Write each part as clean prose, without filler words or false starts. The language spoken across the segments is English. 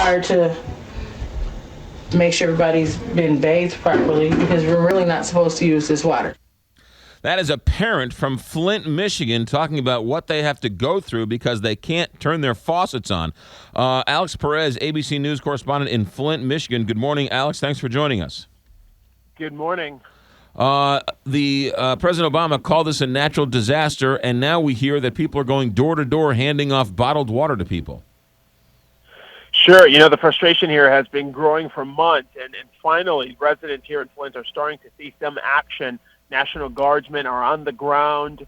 water to make sure everybody's been bathed properly because we're really not supposed to use this water. That is a parent from Flint, Michigan, talking about what they have to go through because they can't turn their faucets on. Alex Perez, ABC News correspondent in Flint, Michigan. Good morning, Alex. Thanks for joining us. Good morning. The President Obama called this a natural disaster, and now we hear that people are going door to door handing off bottled water to people. Sure. The frustration here has been growing for months, and finally, residents here in Flint are starting to see some action. National Guardsmen are on the ground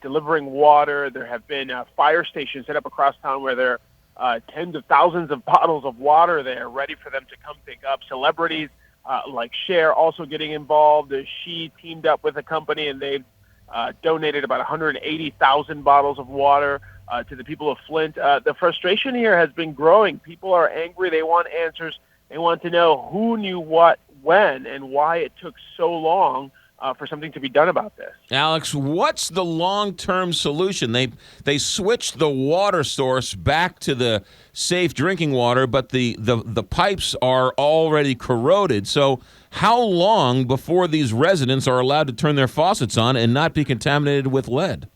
delivering water. There have been fire stations set up across town where there are tens of thousands of bottles of water there ready for them to come pick up. Celebrities like Cher also getting involved. She teamed up with a company, and they've donated about 180,000 bottles of water to the people of Flint. The frustration here has been growing. People are angry. They want answers. They want to know who knew what, when, and why it took so long for something to be done about this. Alex, what's the long-term solution? They switched the water source back to the safe drinking water, but the pipes are already corroded. So how long before these residents are allowed to turn their faucets on and not be contaminated with lead?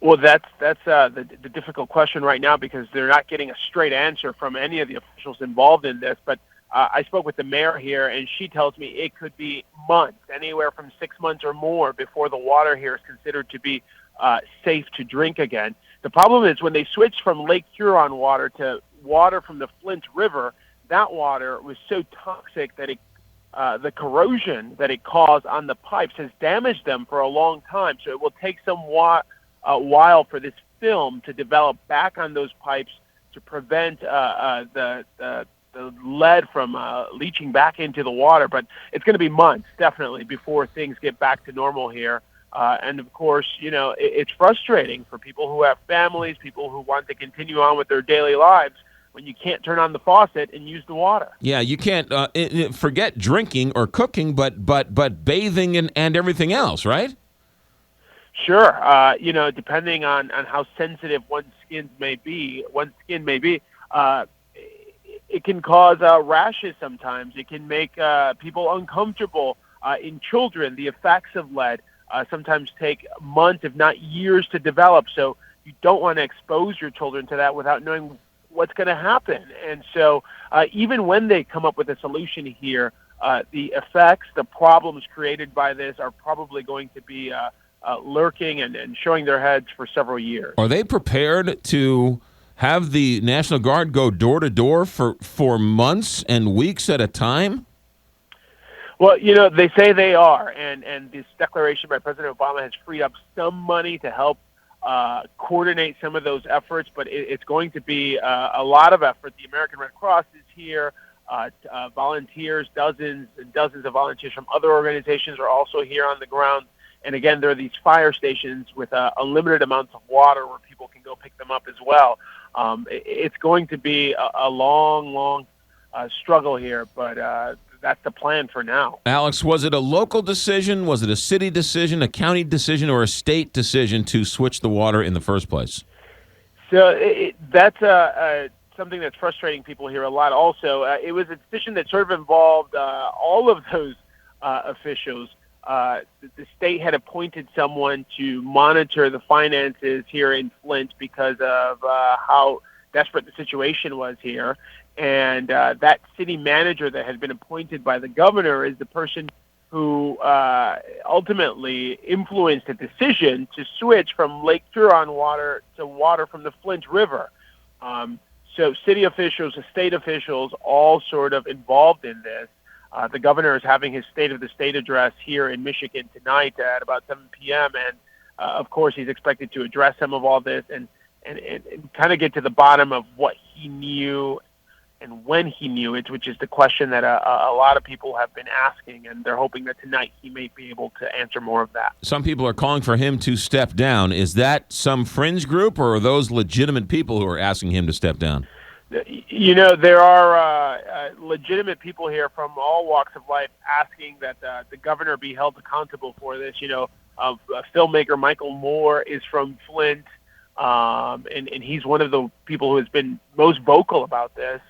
Well, that's the difficult question right now because they're not getting a straight answer from any of the officials involved in this. But I spoke with the mayor here, and she tells me it could be months, anywhere from 6 months or more, before the water here is considered to be safe to drink again. The problem is when they switched from Lake Huron water to water from the Flint River, that water was so toxic that the corrosion that it caused on the pipes has damaged them for a long time. So it will take some while for this film to develop back on those pipes to prevent the lead from leaching back into the water. But it's going to be months, definitely, before things get back to normal here. And, of course, it's frustrating for people who have families, people who want to continue on with their daily lives when you can't turn on the faucet and use the water. Yeah, you can't forget drinking or cooking, but bathing and everything else, right? Sure. Depending on how sensitive one's skin may be, it can cause rashes sometimes. It can make people uncomfortable. In children, the effects of lead sometimes take months, if not years, to develop. So you don't want to expose your children to that without knowing what's going to happen. And so even when they come up with a solution here, the effects, the problems created by this are probably going to be lurking and showing their heads for several years. Are they prepared to have the National Guard go door to door for months and weeks at a time? Well, they say they are, and this declaration by President Obama has freed up some money to help coordinate some of those efforts, but it's going to be a lot of effort. The American Red Cross is here. Volunteers, dozens and dozens of volunteers from other organizations are also here on the ground. And again, there are these fire stations with unlimited amounts of water where people can go pick them up as well. It's going to be a long struggle here, but that's the plan for now. Alex, was it a local decision? Was it a city decision, a county decision, or a state decision to switch the water in the first place? So that's something that's frustrating people here a lot. Also, it was a decision that sort of involved all of those officials. The state had appointed someone to monitor the finances here in Flint because of how desperate the situation was here. And that city manager that had been appointed by the governor is the person who ultimately influenced a decision to switch from Lake Huron water to water from the Flint River. So city officials, state officials, all sort of involved in this. The governor is having his State of the State address here in Michigan tonight at about 7 p.m. And, of course, he's expected to address some of all this and kind of get to the bottom of what he knew and when he knew it, which is the question that a lot of people have been asking, and they're hoping that tonight he may be able to answer more of that. Some people are calling for him to step down. Is that some fringe group, or are those legitimate people who are asking him to step down? There are legitimate people here from all walks of life asking that the governor be held accountable for this. Filmmaker Michael Moore is from Flint, and he's one of the people who has been most vocal about this.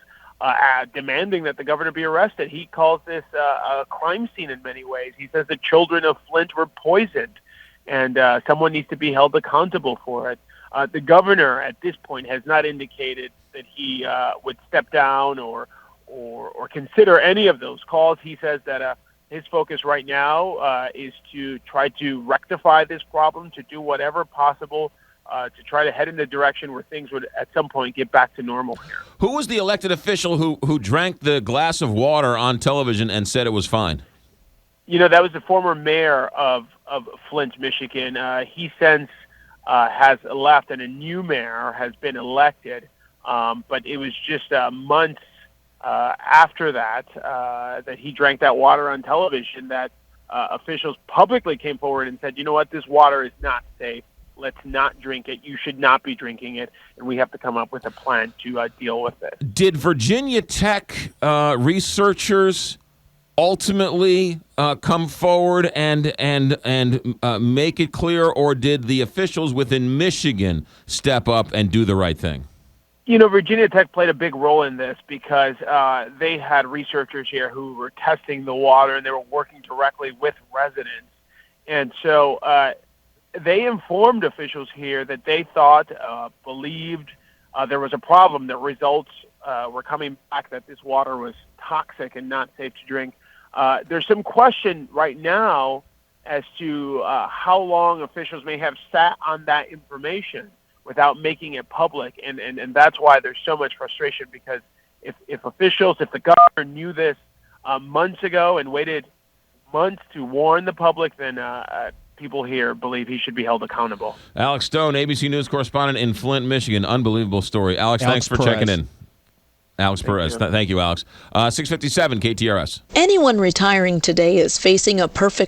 demanding that the governor be arrested. He calls this a crime scene in many ways. He says the children of Flint were poisoned, and someone needs to be held accountable for it. The governor, at this point, has not indicated that he would step down or consider any of those calls. He says that his focus right now is to try to rectify this problem, to do whatever possible to try to head in the direction where things would at some point get back to normal here. Who was the elected official who drank the glass of water on television and said it was fine? That was the former mayor of Flint, Michigan. He since has left, and a new mayor has been elected. But it was just months after that that he drank that water on television that officials publicly came forward and said, you know what, this water is not safe. Let's not drink it. You should not be drinking it, and we have to come up with a plan to deal with it. Did Virginia Tech researchers ultimately come forward and make it clear, or did the officials within Michigan step up and do the right thing? Virginia Tech played a big role in this because they had researchers here who were testing the water, and they were working directly with residents. And so they informed officials here that they thought, believed there was a problem, that results were coming back that this water was toxic and not safe to drink. There's some question right now as to how long officials may have sat on that information without making it public, and that's why there's so much frustration, because if the governor knew this months ago and waited months to warn the public, then people here believe he should be held accountable. Alex Stone, ABC News correspondent in Flint, Michigan. Unbelievable story. Alex, thanks for checking in. Alex Perez. Thank you, Alex. 657 KTRS. Anyone retiring today is facing a perfect